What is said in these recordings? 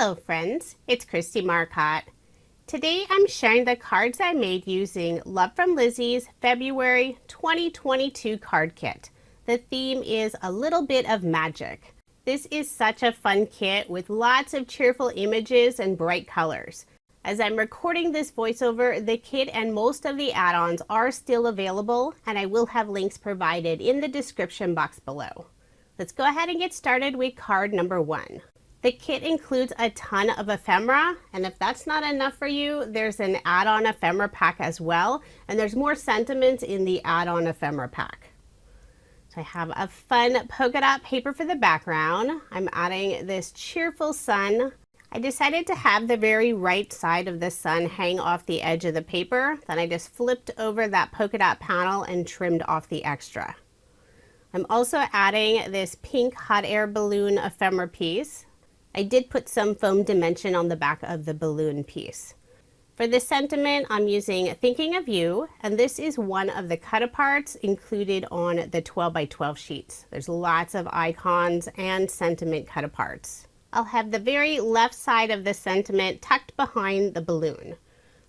Hello friends, it's Kristie Marcotte. Today I'm sharing the cards I made using Love From Lizi's February 2022 card kit. The theme is a little bit of magic. This is such a fun kit with lots of cheerful images and bright colors. As I'm recording this voiceover, the kit and most of the add-ons are still available, and I will have links provided in the description box below. Let's go ahead and get started with card number 1. The kit includes a ton of ephemera, and if that's not enough for you, there's an add-on ephemera pack as well, and there's more sentiments in the add-on ephemera pack. So I have a fun polka dot paper for the background. I'm adding this cheerful sun. I decided to have the very right side of the sun hang off the edge of the paper. Then I just flipped over that polka dot panel and trimmed off the extra. I'm also adding this pink hot air balloon ephemera piece. I did put some foam dimension on the back of the balloon piece. For the sentiment, I'm using Thinking of You, and this is one of the cut-aparts included on the 12 by 12 sheets. There's lots of icons and sentiment cut-aparts. I'll have the very left side of the sentiment tucked behind the balloon.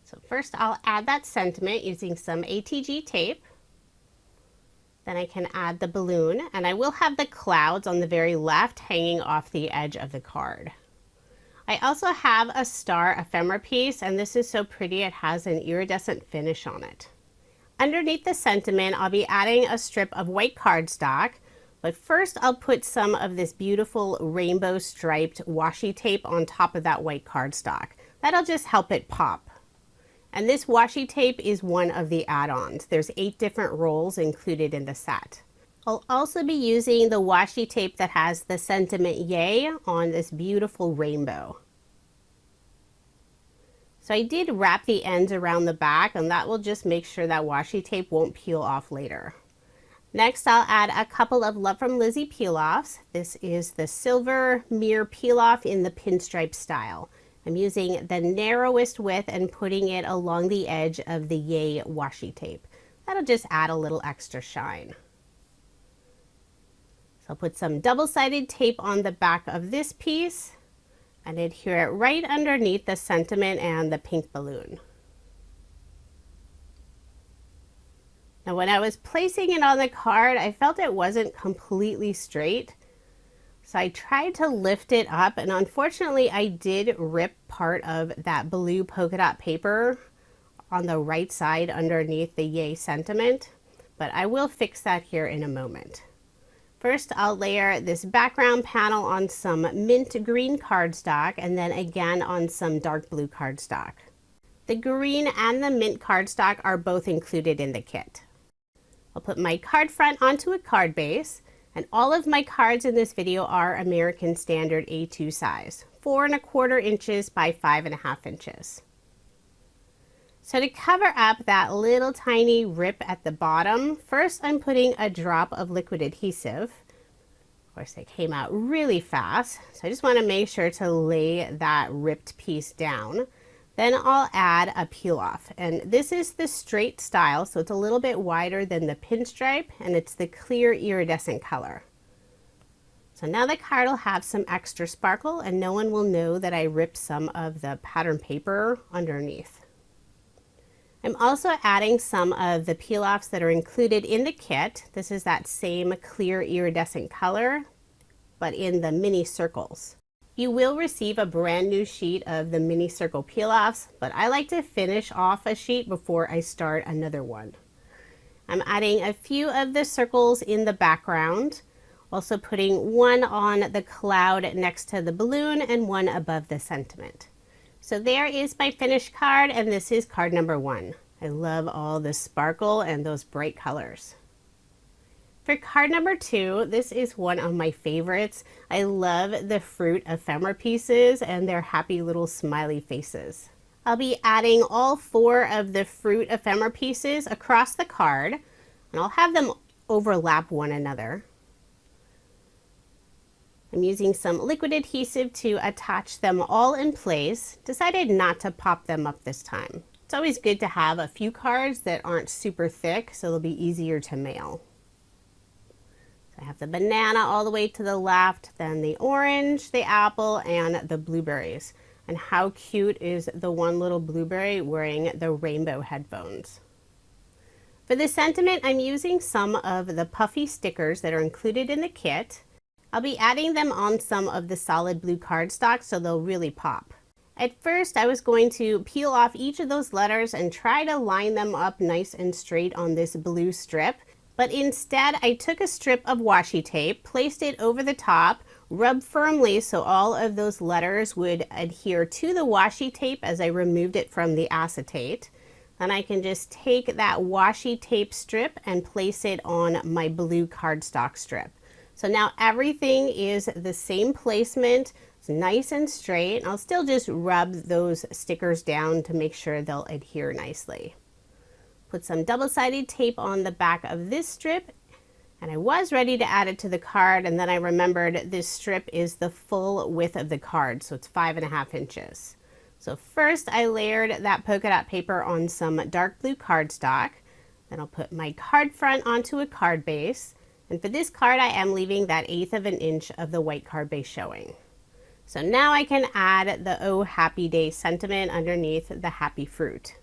So first I'll add that sentiment using some ATG tape. Then I can add the balloon, and I will have the clouds on the very left hanging off the edge of the card. I also have a star ephemera piece, and this is so pretty it has an iridescent finish on it. Underneath the sentiment, I'll be adding a strip of white cardstock, but first I'll put some of this beautiful rainbow striped washi tape on top of that white cardstock. That'll just help it pop. And this washi tape is one of the add-ons. There's 8 different rolls included in the set. I'll also be using the washi tape that has the sentiment Yay on this beautiful rainbow. So I did wrap the ends around the back, and that will just make sure that washi tape won't peel off later. Next, I'll add a couple of Love From Lizi peel-offs. This is the silver mirror peel-off in the pinstripe style. I'm using the narrowest width and putting it along the edge of the Yay washi tape. That'll just add a little extra shine. So I'll put some double-sided tape on the back of this piece and adhere it right underneath the sentiment and the pink balloon. Now when I was placing it on the card, I felt it wasn't completely straight. So I tried to lift it up, and unfortunately I did rip part of that blue polka dot paper on the right side underneath the Yay sentiment, but I will fix that here in a moment. First, I'll layer this background panel on some mint green cardstock, and then again on some dark blue cardstock. The green and the mint cardstock are both included in the kit. I'll put my card front onto a card base. And all of my cards in this video are American Standard A2 size, 4 1/4 inches by 5 1/2 inches. So to cover up that little tiny rip at the bottom, first I'm putting a drop of liquid adhesive. Of course, it came out really fast, so I just want to make sure to lay that ripped piece down. Then I'll add a peel off, and this is the straight style, so it's a little bit wider than the pinstripe, and it's the clear iridescent color. So now the card will have some extra sparkle, and no one will know that I ripped some of the pattern paper underneath. I'm also adding some of the peel offs that are included in the kit. This is that same clear iridescent color, but in the mini circles. You will receive a brand new sheet of the mini circle peel-offs, but I like to finish off a sheet before I start another one. I'm adding a few of the circles in the background, also putting one on the cloud next to the balloon and one above the sentiment. So there is my finished card, and this is card number 1. I love all the sparkle and those bright colors. For card number 2, this is one of my favorites. I love the fruit ephemera pieces and their happy little smiley faces. I'll be adding all 4 of the fruit ephemera pieces across the card, and I'll have them overlap one another. I'm using some liquid adhesive to attach them all in place. Decided not to pop them up this time. It's always good to have a few cards that aren't super thick, so they'll be easier to mail. I have the banana all the way to the left, then the orange, the apple, and the blueberries. And how cute is the one little blueberry wearing the rainbow headphones. For the sentiment, I'm using some of the puffy stickers that are included in the kit. I'll be adding them on some of the solid blue cardstock so they'll really pop. At first, I was going to peel off each of those letters and try to line them up nice and straight on this blue strip. But instead, I took a strip of washi tape, placed it over the top, rubbed firmly so all of those letters would adhere to the washi tape as I removed it from the acetate. Then I can just take that washi tape strip and place it on my blue cardstock strip. So now everything is the same placement. It's nice and straight. I'll still just rub those stickers down to make sure they'll adhere nicely. Put some double-sided tape on the back of this strip, and I was ready to add it to the card, and then I remembered this strip is the full width of the card, so it's 5.5 inches. So first I layered that polka dot paper on some dark blue cardstock. Then I'll put my card front onto a card base, and for this card I am leaving that 1/8 of an inch of the white card base showing. So now I can add the "Oh Happy Day" sentiment underneath the happy fruit.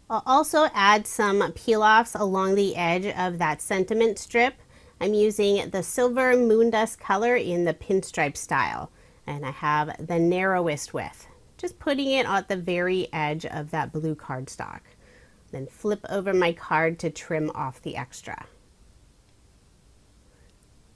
I'll also add some peel-offs along the edge of that sentiment strip. I'm using the silver moondust color in the pinstripe style, and I have the narrowest width. Just putting it at the very edge of that blue cardstock. Then flip over my card to trim off the extra.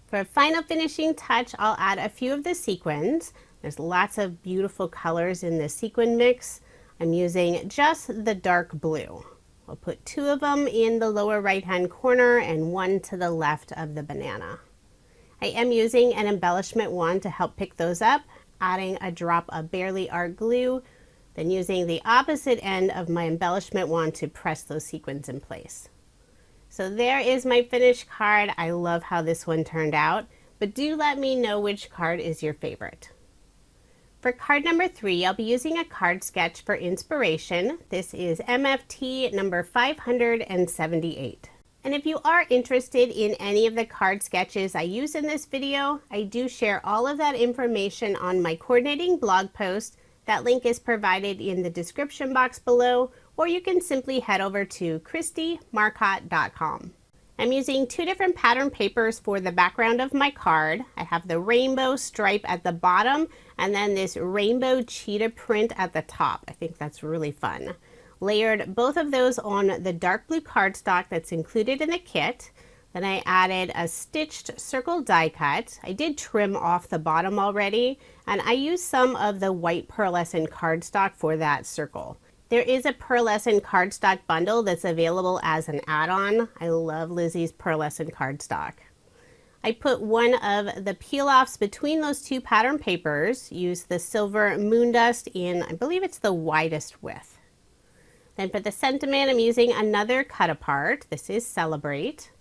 For a final finishing touch, I'll add a few of the sequins. There's lots of beautiful colors in the sequin mix. I'm using just the dark blue. I'll put 2 of them in the lower right-hand corner and 1 to the left of the banana. I am using an embellishment wand to help pick those up, adding a drop of Barely Art glue, then using the opposite end of my embellishment wand to press those sequins in place. So there is my finished card. I love how this one turned out, but do let me know which card is your favorite. For card number 3, I'll be using a card sketch for inspiration. This is MFT number 578. And if you are interested in any of the card sketches I use in this video, I do share all of that information on my coordinating blog post. That link is provided in the description box below, or you can simply head over to KristieMarcotte.com. I'm using 2 different pattern papers for the background of my card. I have the rainbow stripe at the bottom and then this rainbow cheetah print at the top. I think that's really fun. Layered both of those on the dark blue cardstock that's included in the kit. Then I added a stitched circle die cut. I did trim off the bottom already, and I used some of the white pearlescent cardstock for that circle. There is a pearlescent cardstock bundle that's available as an add-on. I love Lizi's pearlescent cardstock. I put one of the peel-offs between those 2 pattern papers, used the silver moondust in, I believe it's the widest width. Then for the sentiment, I'm using another cut apart. This is Celebrate.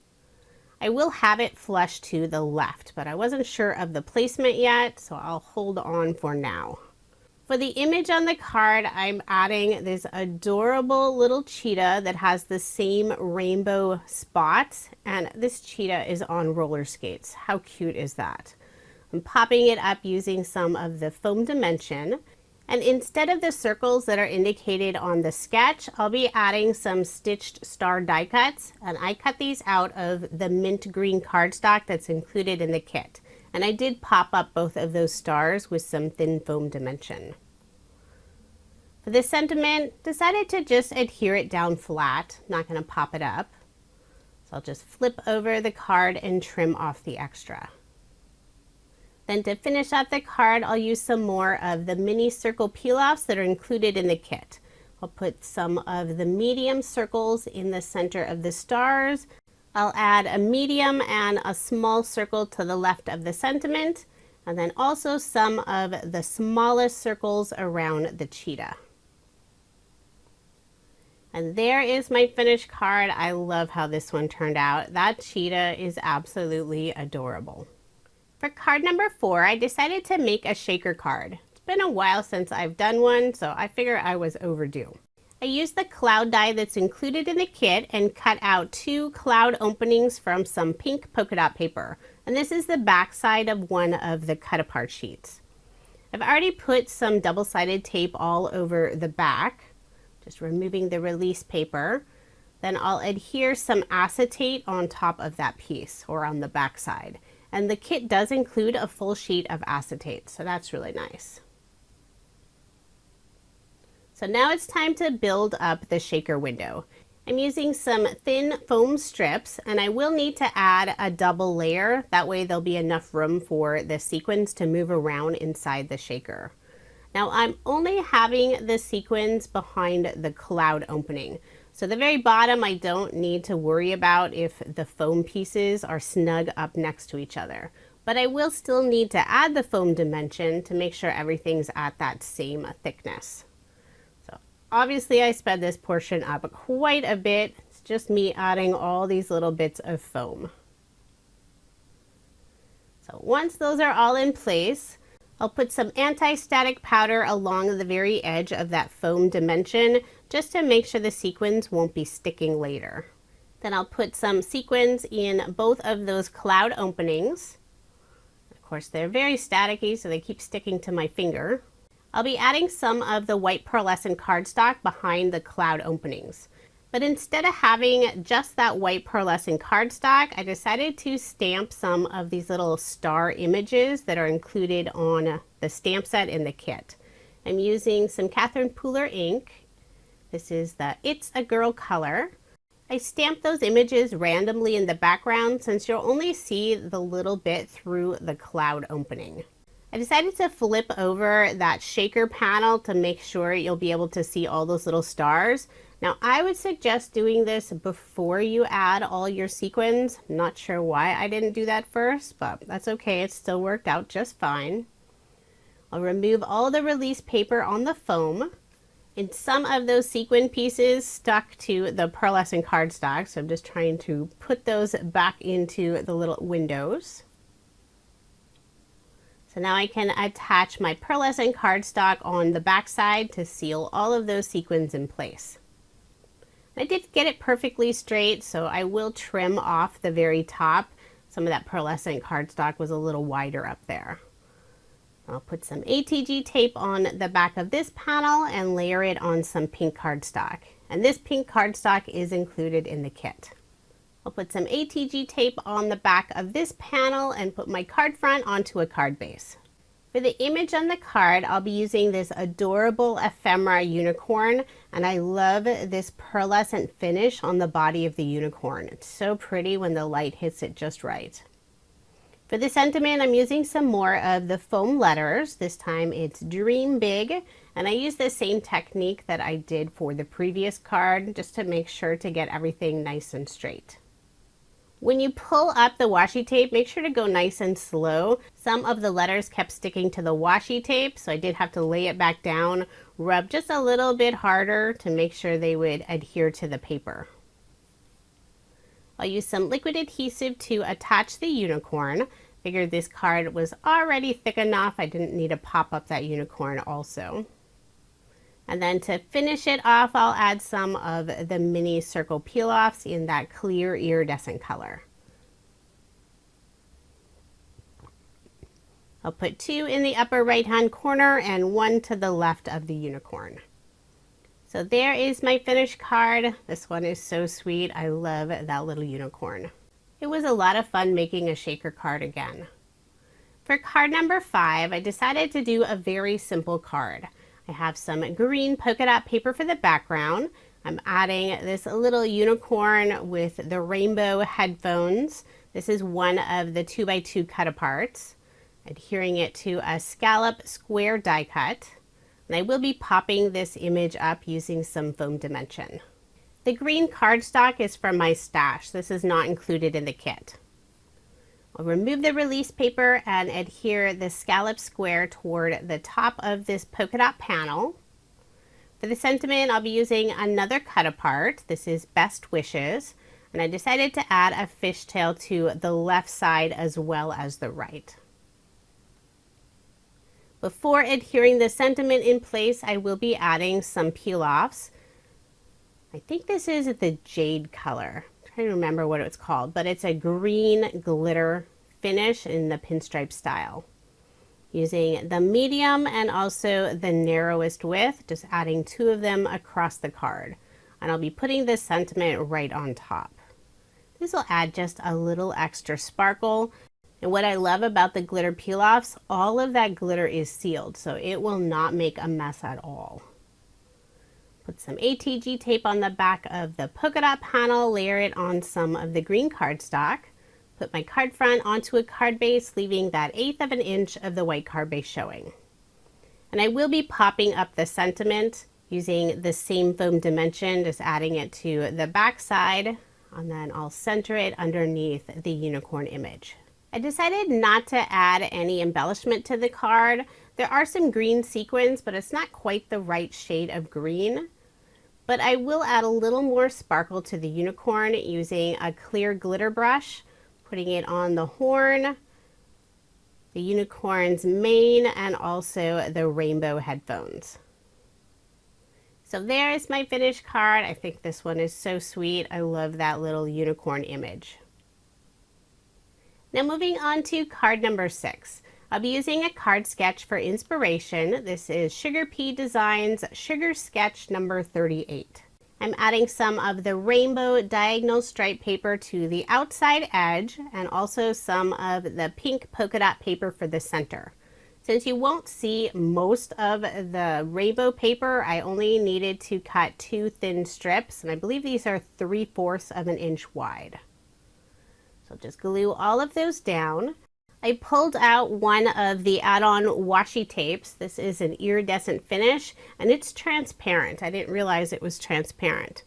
I will have it flush to the left, but I wasn't sure of the placement yet, so I'll hold on for now. For the image on the card, I'm adding this adorable little cheetah that has the same rainbow spots, and this cheetah is on roller skates. How cute is that? I'm popping it up using some of the foam dimension, and instead of the circles that are indicated on the sketch, I'll be adding some stitched star die cuts, and I cut these out of the mint green cardstock that's included in the kit. And I did pop up both of those stars with some thin foam dimension. For this sentiment, decided to just adhere it down flat, not going to pop it up. So I'll just flip over the card and trim off the extra. Then to finish out the card, I'll use some more of the mini circle peel-offs that are included in the kit. I'll put some of the medium circles in the center of the stars. I'll add a medium and a small circle to the left of the sentiment, and then also some of the smallest circles around the cheetah. And there is my finished card. I love how this one turned out. That cheetah is absolutely adorable. For card number 4, I decided to make a shaker card. It's been a while since I've done one, so I figure I was overdue. I used the cloud die that's included in the kit and cut out 2 cloud openings from some pink polka dot paper. And this is the back side of one of the cut apart sheets. I've already put some double-sided tape all over the back, just removing the release paper. Then I'll adhere some acetate on top of that piece, or on the back side. And the kit does include a full sheet of acetate, so that's really nice. So now it's time to build up the shaker window. I'm using some thin foam strips, and I will need to add a double layer. That way there'll be enough room for the sequins to move around inside the shaker. Now I'm only having the sequins behind the cloud opening. So the very bottom, I don't need to worry about if the foam pieces are snug up next to each other. But I will still need to add the foam dimension to make sure everything's at that same thickness. Obviously, I sped this portion up quite a bit. It's just me adding all these little bits of foam. So once those are all in place, I'll put some anti-static powder along the very edge of that foam dimension just to make sure the sequins won't be sticking later. Then I'll put some sequins in both of those cloud openings. Of course, they're very staticky, so they keep sticking to my finger. I'll be adding some of the white pearlescent cardstock behind the cloud openings. But instead of having just that white pearlescent cardstock, I decided to stamp some of these little star images that are included on the stamp set in the kit. I'm using some Catherine Pooler ink. This is the It's a Girl color. I stamped those images randomly in the background since you'll only see the little bit through the cloud opening. I decided to flip over that shaker panel to make sure you'll be able to see all those little stars. Now I would suggest doing this before you add all your sequins. I'm not sure why I didn't do that first, but that's okay. It still worked out just fine. I'll remove all the release paper on the foam. And some of those sequin pieces stuck to the pearlescent cardstock, so I'm just trying to put those back into the little windows. So now I can attach my pearlescent cardstock on the back side to seal all of those sequins in place. I did get it perfectly straight, so I will trim off the very top. Some of that pearlescent cardstock was a little wider up there. I'll put some ATG tape on the back of this panel and layer it on some pink cardstock. And this pink cardstock is included in the kit. I'll put some ATG tape on the back of this panel and put my card front onto a card base. For the image on the card, I'll be using this adorable ephemera unicorn, and I love this pearlescent finish on the body of the unicorn. It's so pretty when the light hits it just right. For the sentiment, I'm using some more of the foam letters. This time it's Dream Big, and I use the same technique that I did for the previous card just to make sure to get everything nice and straight. When you pull up the washi tape, make sure to go nice and slow. Some of the letters kept sticking to the washi tape, so I did have to lay it back down, rub just a little bit harder to make sure they would adhere to the paper. I'll use some liquid adhesive to attach the unicorn. Figured this card was already thick enough, I didn't need to pop up that unicorn also. And then to finish it off, I'll add some of the mini circle peel-offs in that clear iridescent color. I'll put 2 in the upper right-hand corner and 1 to the left of the unicorn. So there is my finished card. This one is so sweet. I love that little unicorn. It was a lot of fun making a shaker card again. For card number 5, I decided to do a very simple card. I have some green polka dot paper for the background. I'm adding this little unicorn with the rainbow headphones. This is one of the 2x2 cut aparts. Adhering it to a scallop square die cut. And I will be popping this image up using some foam dimension. The green cardstock is from my stash. This is not included in the kit. I'll remove the release paper and adhere the scallop square toward the top of this polka dot panel. For the sentiment, I'll be using another cut apart. This is Best Wishes, and I decided to add a fishtail to the left side as well as the right. Before adhering the sentiment in place, I will be adding some peel-offs. I think this is the jade color. I'm trying to remember what it's called, but it's a green glitter finish in the pinstripe style. Using the medium and also the narrowest width, just adding 2 of them across the card. And I'll be putting this sentiment right on top. This will add just a little extra sparkle. And what I love about the glitter peel-offs, all of that glitter is sealed, so it will not make a mess at all. Put some ATG tape on the back of the polka dot panel, layer it on some of the green cardstock. Put my card front onto a card base, leaving that 1/8 of an inch of the white card base showing. And I will be popping up the sentiment using the same foam dimension, just adding it to the back side, and then I'll center it underneath the unicorn image. I decided not to add any embellishment to the card. There are some green sequins, but it's not quite the right shade of green. But I will add a little more sparkle to the unicorn using a clear glitter brush, putting it on the horn, the unicorn's mane, and also the rainbow headphones. So there is my finished card. I think this one is so sweet. I love that little unicorn image. Now moving on to card number 6. I'll be using a card sketch for inspiration. This is Sugar Pea Designs Sugar Sketch number 38. I'm adding some of the rainbow diagonal stripe paper to the outside edge and also some of the pink polka dot paper for the center. Since you won't see most of the rainbow paper, I only needed to cut 2 thin strips, and I believe these are 3/4 of an inch wide. So just glue all of those down. I pulled out one of the add-on washi tapes. This is an iridescent finish and it's transparent. I didn't realize it was transparent.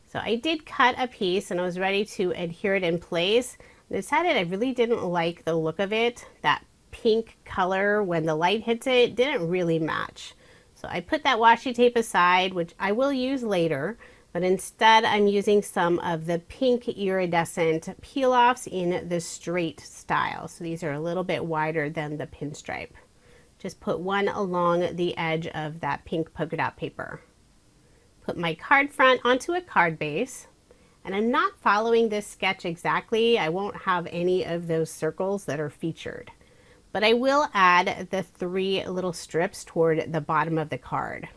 So I did cut a piece and I was ready to adhere it in place. I decided I really didn't like the look of it. That pink color when the light hits it didn't really match. So I put that washi tape aside, which I will use later. But instead I'm using some of the pink iridescent peel-offs in the straight style. So these are a little bit wider than the pinstripe. Just put one along the edge of that pink polka dot paper. Put my card front onto a card base. And I'm not following this sketch exactly. I won't have any of those circles that are featured. But I will add the 3 little strips toward the bottom of the card.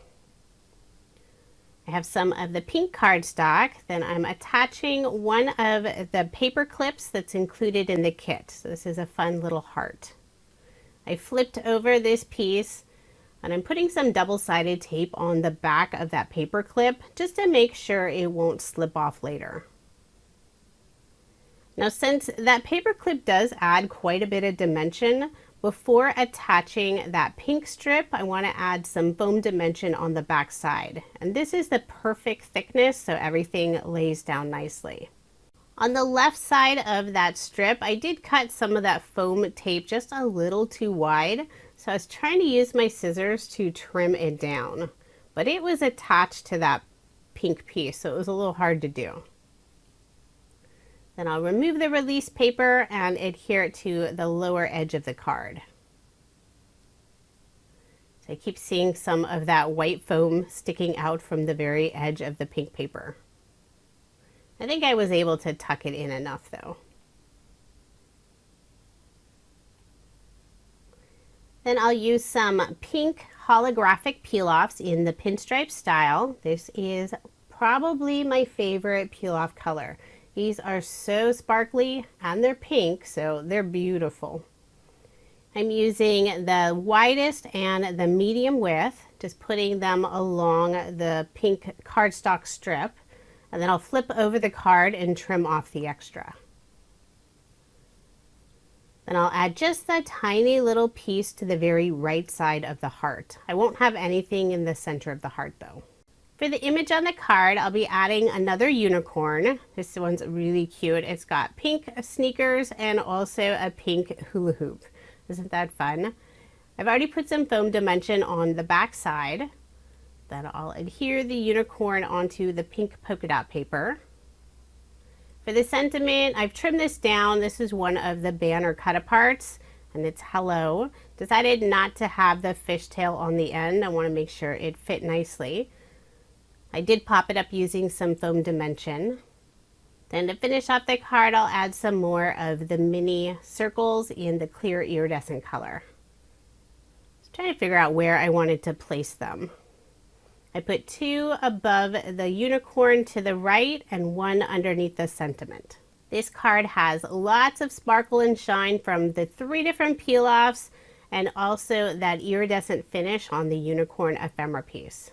I have some of the pink cardstock, then I'm attaching one of the paper clips that's included in the kit. So this is a fun little heart. I flipped over this piece and I'm putting some double-sided tape on the back of that paper clip just to make sure it won't slip off later. Now since that paper clip does add quite a bit of dimension, before attaching that pink strip, I want to add some foam dimension on the back side. And this is the perfect thickness so everything lays down nicely. On the left side of that strip, I did cut some of that foam tape just a little too wide. So I was trying to use my scissors to trim it down. But it was attached to that pink piece, so it was a little hard to do. Then I'll remove the release paper and adhere it to the lower edge of the card. So I keep seeing some of that white foam sticking out from the very edge of the pink paper. I think I was able to tuck it in enough though. Then I'll use some pink holographic peel-offs in the pinstripe style. This is probably my favorite peel-off color. These are so sparkly and they're pink, so they're beautiful. I'm using the widest and the medium width, just putting them along the pink cardstock strip, and then I'll flip over the card and trim off the extra. Then I'll add just a tiny little piece to the very right side of the heart. I won't have anything in the center of the heart though. For the image on the card, I'll be adding another unicorn. This one's really cute. It's got pink sneakers and also a pink hula hoop. Isn't that fun? I've already put some foam dimension on the back side. Then I'll adhere the unicorn onto the pink polka dot paper. For the sentiment, I've trimmed this down. This is one of the banner cut-aparts, and it's hello. Decided not to have the fishtail on the end. I want to make sure it fit nicely. I did pop it up using some foam dimension. Then to finish off the card, I'll add some more of the mini circles in the clear iridescent color. Just trying to figure out where I wanted to place them. I put 2 above the unicorn to the right and 1 underneath the sentiment. This card has lots of sparkle and shine from the 3 different peel-offs and also that iridescent finish on the unicorn ephemera piece.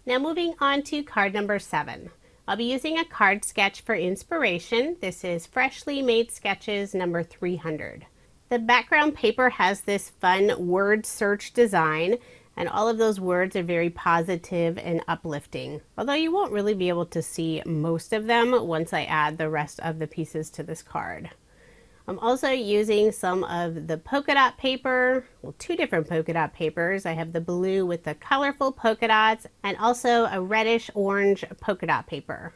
Now moving on to card number 7. I'll be using a card sketch for inspiration. This is Freshly Made Sketches number 300. The background paper has this fun word search design, and all of those words are very positive and uplifting, although you won't really be able to see most of them once I add the rest of the pieces to this card. I'm also using some of the polka dot paper, well, 2 different polka dot papers. I have the blue with the colorful polka dots and also a reddish orange polka dot paper.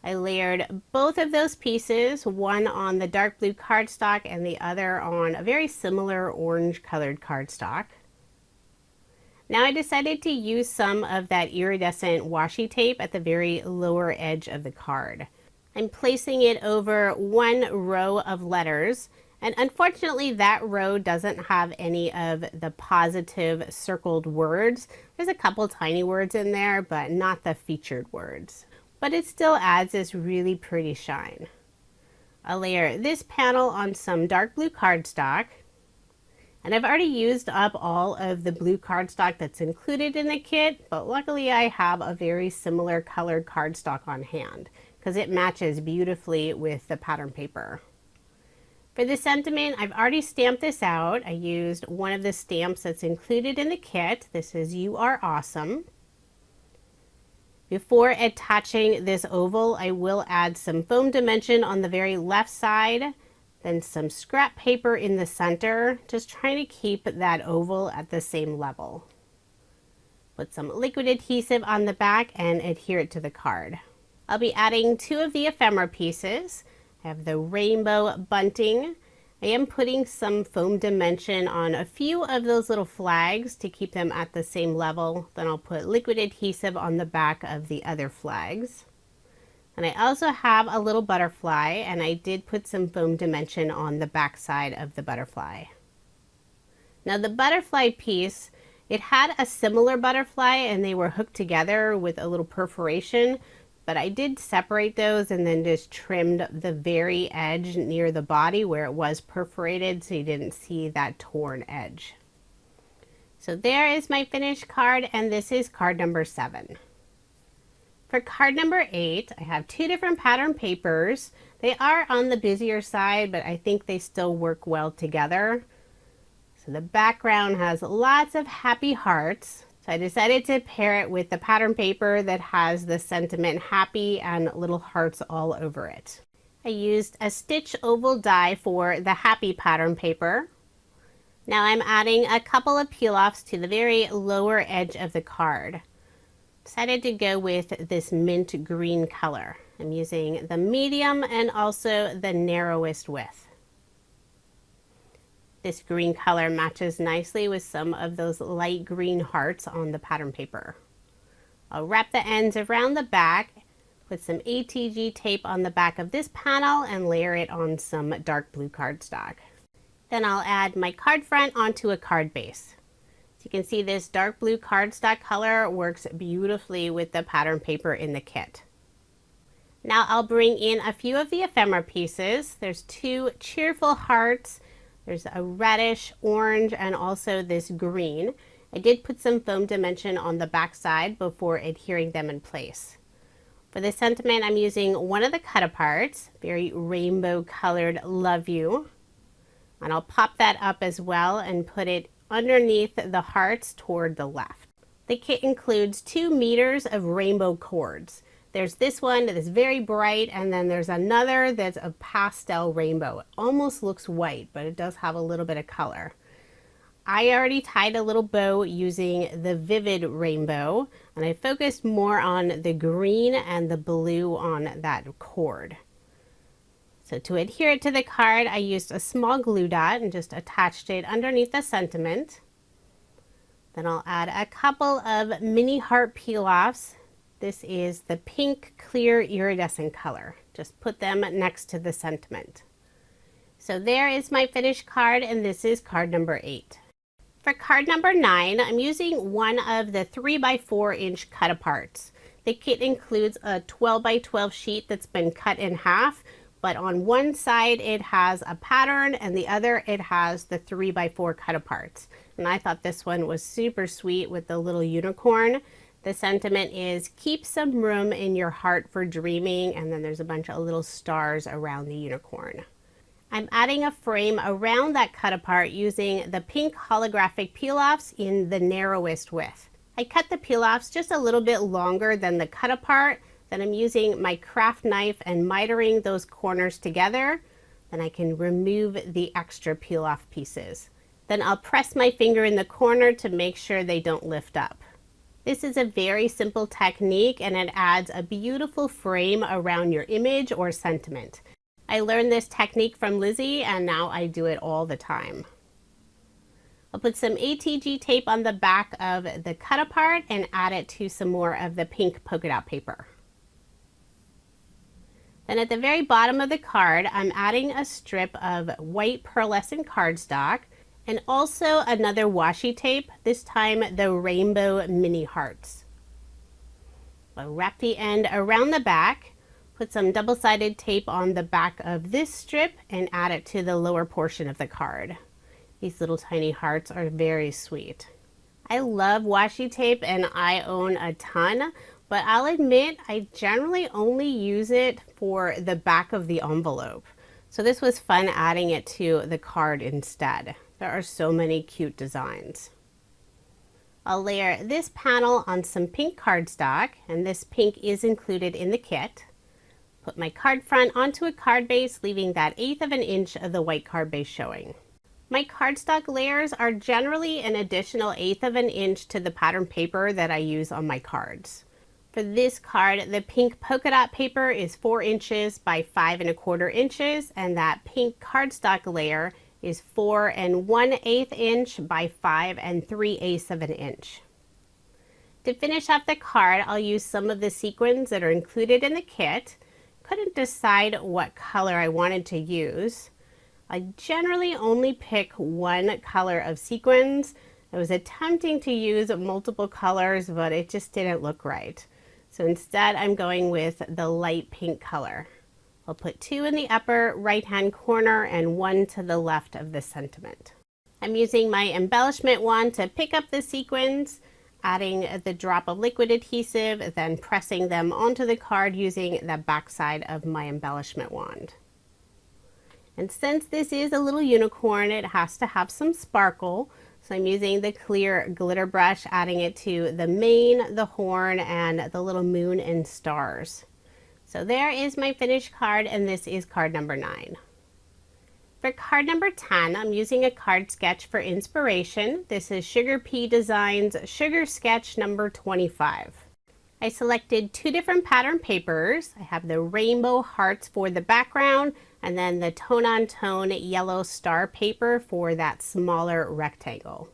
I layered both of those pieces, one on the dark blue cardstock and the other on a very similar orange colored cardstock. Now I decided to use some of that iridescent washi tape at the very lower edge of the card. I'm placing it over 1 row of letters, and unfortunately that row doesn't have any of the positive circled words. There's a couple tiny words in there, but not the featured words. But it still adds this really pretty shine. I'll layer this panel on some dark blue cardstock, and I've already used up all of the blue cardstock that's included in the kit, but luckily I have a very similar colored cardstock on hand, because it matches beautifully with the pattern paper. For the sentiment, I've already stamped this out. I used one of the stamps that's included in the kit. This is "You Are Awesome." Before attaching this oval, I will add some foam dimension on the very left side, then some scrap paper in the center, just trying to keep that oval at the same level. Put some liquid adhesive on the back and adhere it to the card. I'll be adding 2 of the ephemera pieces. I have the rainbow bunting. I am putting some foam dimension on a few of those little flags to keep them at the same level. Then I'll put liquid adhesive on the back of the other flags. And I also have a little butterfly, and I did put some foam dimension on the back side of the butterfly. Now the butterfly piece, it had a similar butterfly and they were hooked together with a little perforation, but I did separate those and then just trimmed the very edge near the body where it was perforated so you didn't see that torn edge. So there is my finished card, and this is card number 7. For card number 8, I have 2 different pattern papers. They are on the busier side, but I think they still work well together. So the background has lots of happy hearts. So I decided to pair it with the pattern paper that has the sentiment happy and little hearts all over it. I used a stitch oval die for the happy pattern paper. Now I'm adding a couple of peel-offs to the very lower edge of the card. Decided to go with this mint green color. I'm using the medium and also the narrowest width. This green color matches nicely with some of those light green hearts on the pattern paper. I'll wrap the ends around the back, put some ATG tape on the back of this panel, and layer it on some dark blue cardstock. Then I'll add my card front onto a card base. So you can see this dark blue cardstock color works beautifully with the pattern paper in the kit. Now I'll bring in a few of the ephemera pieces. There's 2 cheerful hearts. There's a reddish, orange, and also this green. I did put some foam dimension on the back side before adhering them in place. For the sentiment, I'm using one of the cut-aparts, very rainbow colored "Love You." And I'll pop that up as well and put it underneath the hearts toward the left. The kit includes 2 meters of rainbow cords. There's this one that is very bright, and then there's another that's a pastel rainbow. It almost looks white, but it does have a little bit of color. I already tied a little bow using the vivid rainbow, and I focused more on the green and the blue on that cord. So to adhere it to the card, I used a small glue dot and just attached it underneath the sentiment. Then I'll add a couple of mini heart peel-offs. This is the pink clear iridescent color. Just put them next to the sentiment. So there is my finished card, and this is card number 8. For card number 9, I'm using one of the 3x4 inch cut aparts. The kit includes a 12x12 sheet that's been cut in half, but on one side it has a pattern and the other it has the 3x4 cut aparts. And I thought this one was super sweet with the little unicorn. The sentiment is keep some room in your heart for dreaming, and then there's a bunch of little stars around the unicorn. I'm adding a frame around that cut apart using the pink holographic peel-offs in the narrowest width. I cut the peel-offs just a little bit longer than the cut apart. Then I'm using my craft knife and mitering those corners together. Then I can remove the extra peel-off pieces. Then I'll press my finger in the corner to make sure they don't lift up. This is a very simple technique, and it adds a beautiful frame around your image or sentiment. I learned this technique from Lizzie, and now I do it all the time. I'll put some ATG tape on the back of the cut apart and add it to some more of the pink polka dot paper. Then at the very bottom of the card, I'm adding a strip of white pearlescent cardstock and also another washi tape, this time the rainbow mini hearts. I'll wrap the end around the back. Put some double-sided tape on the back of this strip and add it to the lower portion of the card. These little tiny hearts are very sweet. I love washi tape and I own a ton, but I'll admit I generally only use it for the back of the envelope. So this was fun adding it to the card instead. There are so many cute designs. I'll layer this panel on some pink cardstock, and this pink is included in the kit. Put my card front onto a card base, leaving that 1/8 of an inch of the white card base showing. My cardstock layers are generally an additional 1/8 of an inch to the pattern paper that I use on my cards. For this card, the pink polka dot paper is 4 inches by 5 1/4 inches, and that pink cardstock layer is 4 1/8 inch by 5 3/8 of an inch. To finish off the card, I'll use some of the sequins that are included in the kit. Couldn't decide what color I wanted to use. I generally only pick one color of sequins. I was attempting to use multiple colors, but it just didn't look right. So instead I'm going with the light pink color. I'll put 2 in the upper right hand corner and 1 to the left of the sentiment. I'm using my embellishment wand to pick up the sequins, adding the drop of liquid adhesive, then pressing them onto the card using the back side of my embellishment wand. And since this is a little unicorn, it has to have some sparkle. So I'm using the clear glitter brush, adding it to the mane, the horn, and the little moon and stars. So there is my finished card, and this is card number 9. For card number 10, I'm using a card sketch for inspiration. This is Sugar Pea Designs Sugar Sketch number 25. I selected 2 different pattern papers. I have the rainbow hearts for the background, and then the tone-on-tone yellow star paper for that smaller rectangle.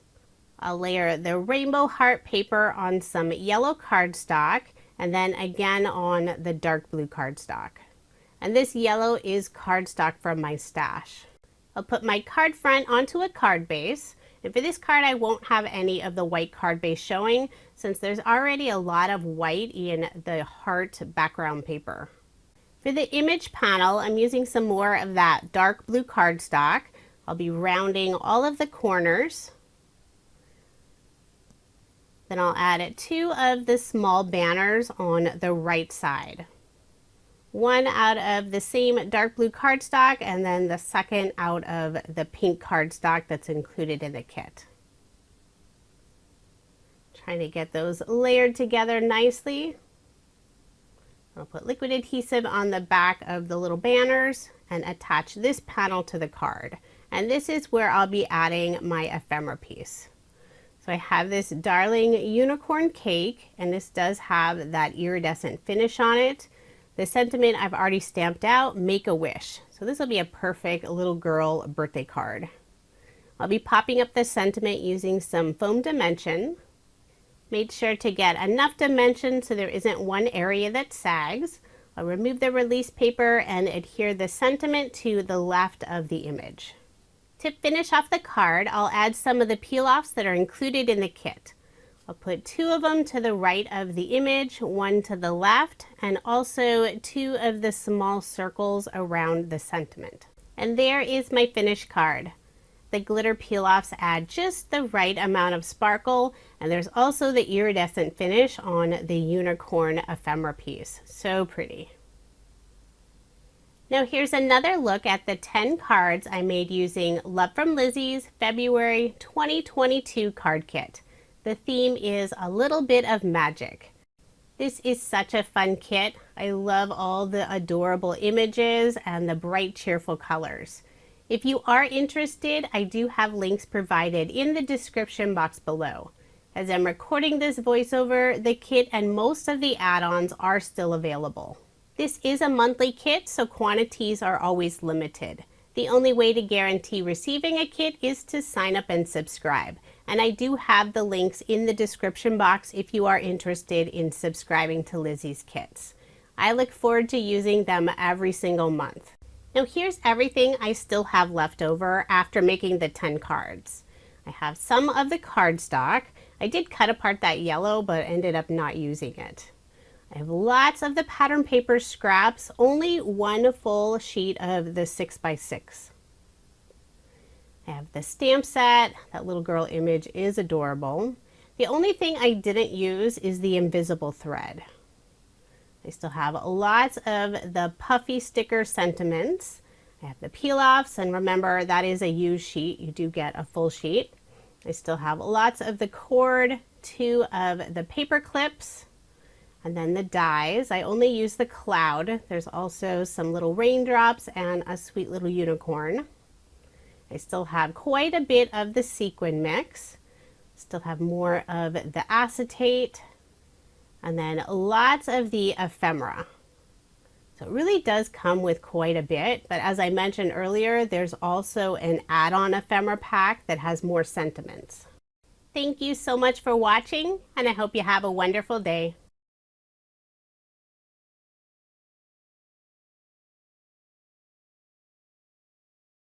I'll layer the rainbow heart paper on some yellow cardstock, and then again on the dark blue cardstock. And this yellow is cardstock from my stash. I'll put my card front onto a card base, and for this card I won't have any of the white card base showing since there's already a lot of white in the heart background paper. For the image panel, I'm using some more of that dark blue cardstock. I'll be rounding all of the corners. Then I'll add 2 of the small banners on the right side. One out of the same dark blue cardstock, and then the second out of the pink cardstock that's included in the kit. Trying to get those layered together nicely. I'll put liquid adhesive on the back of the little banners and attach this panel to the card. And this is where I'll be adding my ephemera piece. So I have this darling unicorn cake, and this does have that iridescent finish on it. The sentiment I've already stamped out, make a wish. So this will be a perfect little girl birthday card. I'll be popping up the sentiment using some foam dimension. Made sure to get enough dimension so there isn't one area that sags. I'll remove the release paper and adhere the sentiment to the left of the image. To finish off the card, I'll add some of the peel-offs that are included in the kit. I'll put 2 of them to the right of the image, 1 to the left, and also 2 of the small circles around the sentiment. And there is my finished card. The glitter peel-offs add just the right amount of sparkle, and there's also the iridescent finish on the unicorn ephemera piece. So pretty. Now here's another look at the 10 cards I made using Love From Lizi's February 2022 card kit. The theme is a little bit of magic. This is such a fun kit. I love all the adorable images and the bright, cheerful colors. If you are interested, I do have links provided in the description box below. As I'm recording this voiceover, the kit and most of the add-ons are still available. This is a monthly kit, so quantities are always limited. The only way to guarantee receiving a kit is to sign up and subscribe. And I do have the links in the description box if you are interested in subscribing to Lizi's kits. I look forward to using them every single month. Now here's everything I still have left over after making the 10 cards. I have some of the cardstock. I did cut apart that yellow, but ended up not using it. I have lots of the pattern paper scraps, only 1 full sheet of the 6x6. I have the stamp set. That little girl image is adorable. The only thing I didn't use is the invisible thread. I still have lots of the puffy sticker sentiments. I have the peel-offs, and remember that is a used sheet. You do get a full sheet. I still have lots of the cord, 2 of the paper clips, and then the dies. I only use the cloud. There's also some little raindrops and a sweet little unicorn. I still have quite a bit of the sequin mix. Still have more of the acetate. And then lots of the ephemera. So it really does come with quite a bit, but as I mentioned earlier, there's also an add-on ephemera pack that has more sentiments. Thank you so much for watching, and I hope you have a wonderful day.